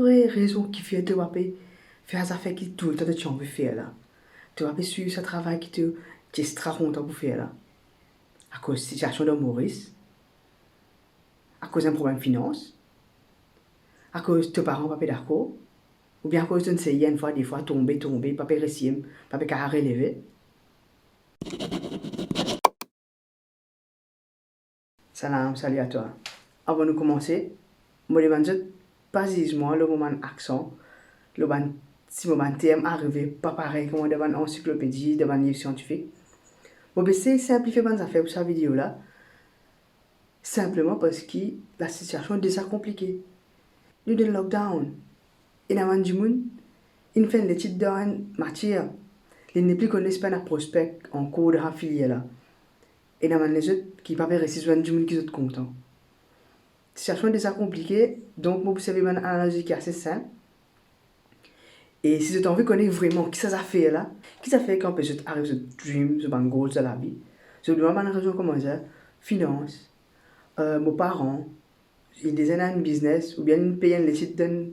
vraies raisons qui fait te faire ça fait qui tout le temps tu as envie de faire là. Tu vas suivre ce travail qui te extra content pour faire là. À cause de la situation de Maurice, à cause d'un problème de finance, à cause de tes parents pas d'accord, ou bien à cause d'une série une fois, des fois tomber, pas réussir, pas relever. Salam, salut à toi. Avant de commencer, je me demande pas moi le moment accent, le moment si moment thème arrivé, pas pareil comme devant une encyclopédie, devant un livre scientifique. Bon, ben c'est simplifier les affaires pour cette vidéo là, simplement parce que la situation est déjà compliquée. Nous sommes en lockdown, et dans le monde, ils font les titres dans matière, ils ne plus connaissent pas un prospect en cours de la filière là. Et dans les autres qui ne peuvent pas réussir du monde qui sont contents. La situation est déjà compliquée, donc vous savez une analogie qui est assez simple. Et si vous avez envie de connaître vraiment qui ça fait là, qui ça fait quand peut-être arrive ce dream, ce goal de la vie, je vous demande une raison comment ça, finance, mes parents, ils design un business, ou bien ils payent les titres d'un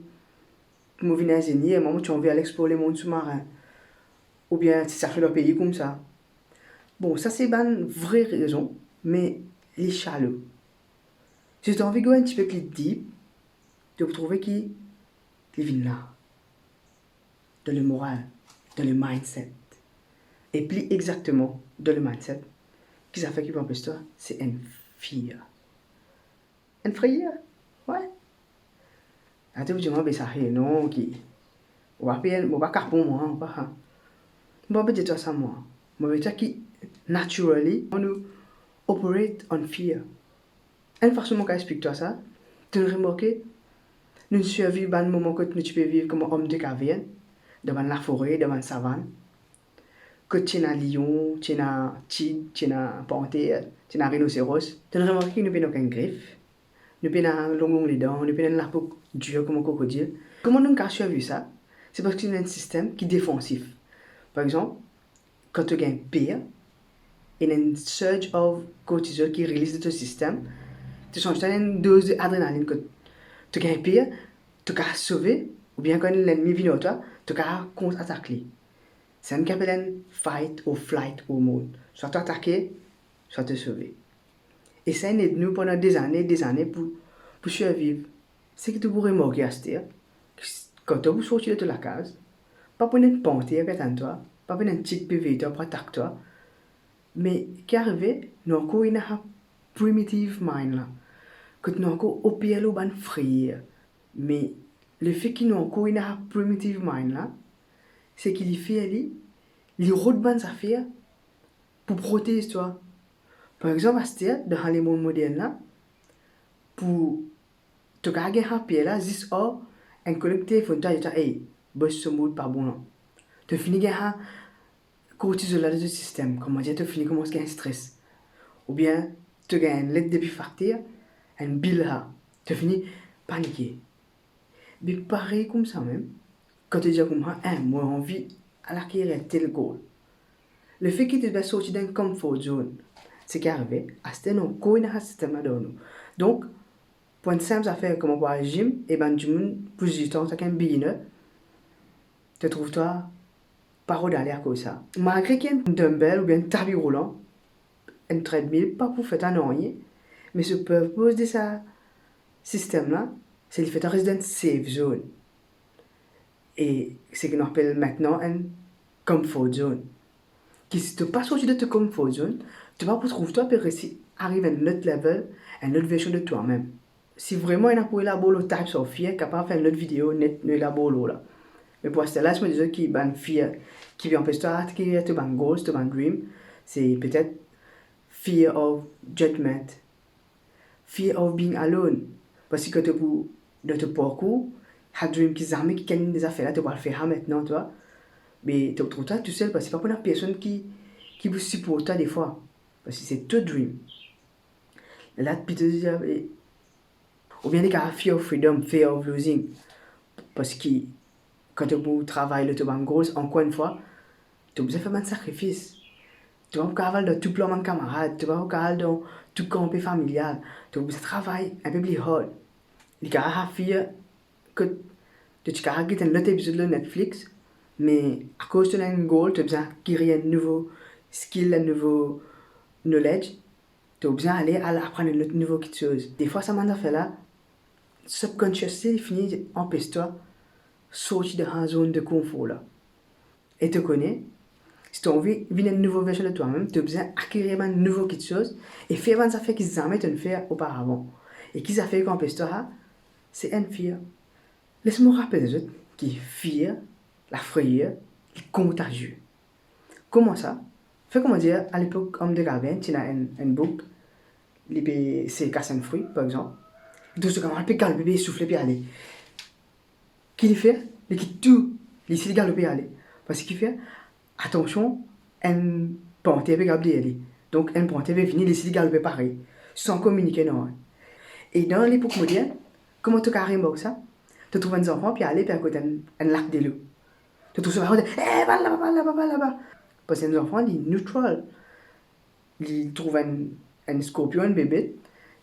mauvais ingénieur, et moi tu as envie d'aller explorer le monde sous-marin, ou bien si ça fait leur pays comme ça. Bon, ça c'est une vraie raison, mais les shallow. Si tu as envie de un petit peu plus deep, tu vas trouver qui vient là, dans le moral, dans le mindset. Et plus exactement, dans le mindset, qui ça fait qui peut toi, c'est une fear. Une frayeur, ouais. Ah, tu dis, moi, ben ça fait non, qui. On va payer, on va carper moi, on va. Bon, ben dis-toi ça, moi. Moi, ben, qui, naturally, on nous operate on fear. Une façon dont j'explique ça, tu as remarqué, nous survivons dans le moment que tu peux vivre comme un homme de caverne, devant la forêt, devant la savane, que tu as un lion, tu as un tigre, tu as un panthère, tu as un rhinocéros. Tu as remarqué que nous n'avons aucune griffe, nous n'avons pas long les dents, nous n'avons pas la peau dure comme un crocodile. Comment nous avons survécu ça? C'est parce que c'est un système qui est défensif. Par exemple, quand tu as un pire, il y a une surge of cortisol qui release de ton système, tu changes une dose d'adrénaline que tu as un pire, tu as sauvé, ou bien quand l'ennemi vient à toi, tu as contre-attaqué. C'est un appelle un fight or flight hormone. Soit t'attaquer, soit te sauver. Et ça aide nous pendant des années pour survivre. C'est que tu pourrais mourir à cette quand tu sortir de la case, pas pour une panthère qui attend toi, pas pour une petite PV pour attaquer toi, mais qui arrive, nous encore une primitive mind là, que nous encore au pire le ban frère. Mais le fait qu'il nous encore une primitive mind là, c'est qu'il fait les routes bonnes affaires pour protéger toi. Par exemple, à ce dans les mondes modernes là, pour te gagner un pied là, juste un collectif, faut dire, hey, boss ce mode pas bon non. Tu finis à cortisol là de système, comment dire, tu finis comment un stress. Ou bien, tu gagnes l'aide depuis facture, un bill là, tu finis paniquer. Mais pareil comme ça même, quand tu dis comme ça, moi envie à l'acquérir tel goal. Le fait que tu vas sortir d'un comfort zone, c'est qu'arrivé, à ce temps, on connaît un système là dedans. Donc, pour une simple affaire comme on va au gym, et ben du monde, plus du temps, c'est qu'un beginner, te trouves-toi par où d'aller à cause de ça. Malgré qu'il y ait un dumbbell ou bien un tapis roulant, un treadmill, pas pour faire un rien, mais ce purpose de ce système-là, c'est de faire rester dans une safe zone. Et c'est ce qu'on appelle maintenant un comfort zone. Qui si tu pas sorti de ta comfort zone, tu vas retrouver toi pour réussir arriver à un autre level, à une autre version de toi-même. Si vraiment il y a pour élaborer le type of fear, capable de faire une autre vidéo, net, nous élaborer là. Mais pour cela, je me disais qu'il y a une fear qui vient empêcher toi, qui est un goal, un dream, c'est peut-être fear of judgment, fear of being alone. Parce que tu pour de ton parcours, un dream qui jamais qui gagne des affaires là, tu vas le faire maintenant, toi. Mais tu te retrouves tout seul parce que c'est pas pour une personne qui vous supporte toi des fois. Parce que c'est ton dream. Là, tu te dis, ou bien des cas, fear of freedom, fear of losing. Parce que quand tu travailles, tu as un goal, encore une fois, tu as besoin de faire un sacrifice. Tu vas au cavale de tout plan de camarades, tu vas au cavale de tout campé familial, tu as besoin de travailler un peu plus hard. Les gars, fear que tu as regardé un autre épisode de Netflix, mais à cause de un goal, tu as besoin d'acquérir un nouveau skill, un nouveau knowledge, tu as besoin d'aller apprendre une nouvelle chose. Des fois, ça m'a fait là, subconsciously, il finit empêche-toi sortir de la zone de confort là. Et te connais, si tu as envie de une nouvelle version de toi-même, tu as besoin d'acquérir une nouvelle chose et faire une affaire qu'ils n'ont jamais fait auparavant. Et qu'ils ont fait qu'empêche-toi, c'est une fear. Laisse-moi rappeler les autres qui fear, la frayeur, qui est contagieux. Comment ça? Fait comment dire, à l'époque, homme de Gavin, tu as un bouc, c'est casser un fruit, par exemple. Donc, ce comment, il peut galoper, souffler, puis aller. Qu'il fait? Il quitte tout, il s'est galopé aller. Parce qu'il fait, attention, un panthère peut galoper aller. Donc, un panthère peut venir, il s'est galoper pareil, sans communiquer, non. Et dans l'époque moderne, comment tu carrément ça? Tu trouves un enfant, puis aller, puis à côté un lac de l'eau. Tu trouves ça, eh, va là-bas, là-bas, là-bas. Parce que les enfants, ils sont neutrales. Ils trouvent un scorpion, un bébé,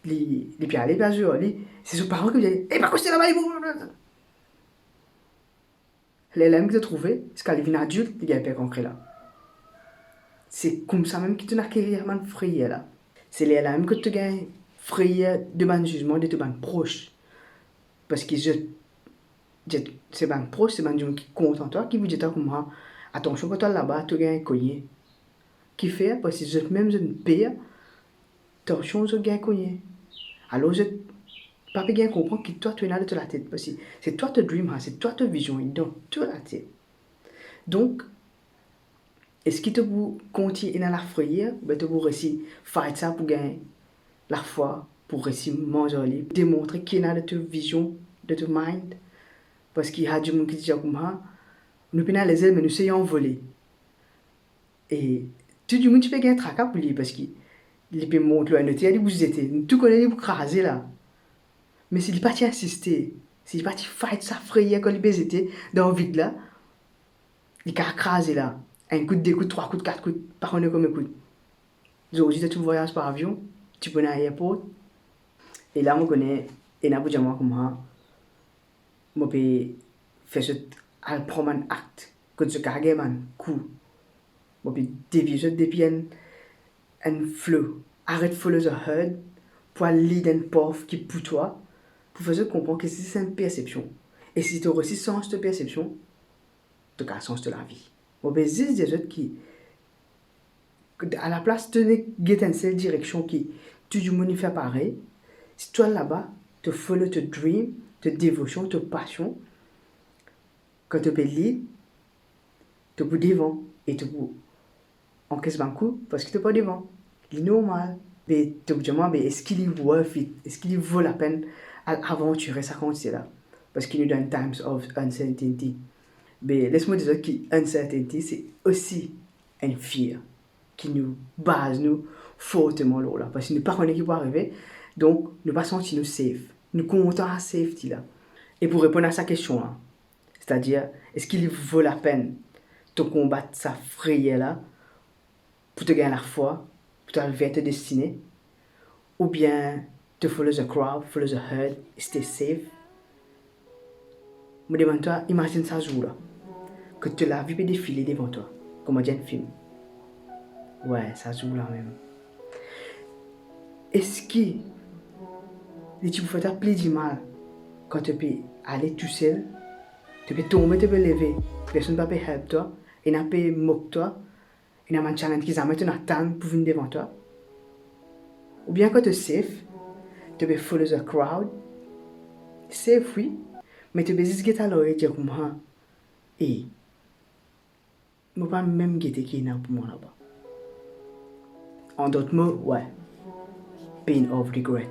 ils puis aller, bien sûr, c'est ses parents qui disent, eh, pas coucher là-bas, les lames que tu as trouvées, c'est quand ils viennent adultes, ils gagnent pas concret là. C'est comme ça même que tu n'as qu'à frayé là. C'est les lames que tu gagnes frayé de mon jugement de ton proche. Parce que c'est mon proche, c'est mon qui compte en toi, qui vous dit comme moi, attention quand tu es là-bas, tu gagnes cogné. Qui fait, parce que même je ne paye, attention, je gagne cogné. Alors, je pas bien comprendre que toi, tu es là de la tête. Parce que c'est toi ton dream, c'est toi ta vision, dans toute la tête. Donc, est-ce que tu peux continuer dans la frayeur, ben tu peux réussir faire ça pour gagner la foi, pour réussir manger, démontrer qu'il y a de ta vision, de ta mind. Parce qu'il y a des gens qui disent comme ça, nous prenons les ailes, mais nous essayons de voler. Et tout le monde tu peux gagner un tracas pour lui, parce qu'il peut montrer à notre tête, vous étiez, tout connaît pour craser là. Mais s'il n'est pas insister, s'il n'est pas fight sa frayeur quand il était dans le vide là, il a crasé là. Un coup, deux coups, trois coups, quatre coups, par contre comme un coup. Aujourd'hui, tu voyages par avion, tu peux aller à l'aéroport. Et là, je connais, et là, je dis moi comme ça, je peux faire ce, à prendre un acte, que je cargue un coup. Je peux dévier depuis un flow. Arrête de follow the herd, pour lead un path qui est pour toi, pour faire comprendre que c'est une perception. Et si tu as aussi sens de perception, tu as sens de la vie. Je peux dire des autres qui, à la place de get dans cette direction qui tout le monde fait pareil, si toi là-bas, tu follow ton dream, ta dévotion, ta passion, quand tu peux lead, tu peux devant et tu peux encaisser un coup parce que tu n'es pas devant. C'est normal. Mais tu peux dire, est-ce qu'il est worth it? Est-ce qu'il vaut la peine d'aventurer ça quand c'est là? Parce qu'il nous donne times of uncertainty. Mais laisse-moi dire que uncertainty, c'est aussi un fear qui nous base nous fortement là. Parce que nous ne savons pas qui va arriver. Donc, nous ne pas sentir nous safe. Nous comptons à safety là. Et pour répondre à sa question là, c'est-à-dire, est-ce qu'il vaut la peine de combattre sa frayeur là pour te gagner la foi, pour te arriver à te destinée, ou bien te follow the crowd, follow the herd, stay safe? Me demande-toi, imagine ça jour là, que tu la vie peut défiler devant toi, comme un film. Ouais, ça joue là même. Est-ce que tu peux faire plaisir mal quand tu peux aller tout seul, tu peux tomber, tu peux lever, personne ne peut help toi, et n'a pas moquer toi, et n'a pas un challenge qui s'amène à attendre pour venir devant toi? Ou bien quand tu es safe, tu peux follow the crowd, safe oui, mais tu peux juste get à l'oreille et dire comme ça, et je ne peux pas même guetter qui est là pour moi là-bas. En d'autres mots, ouais, pain of regret.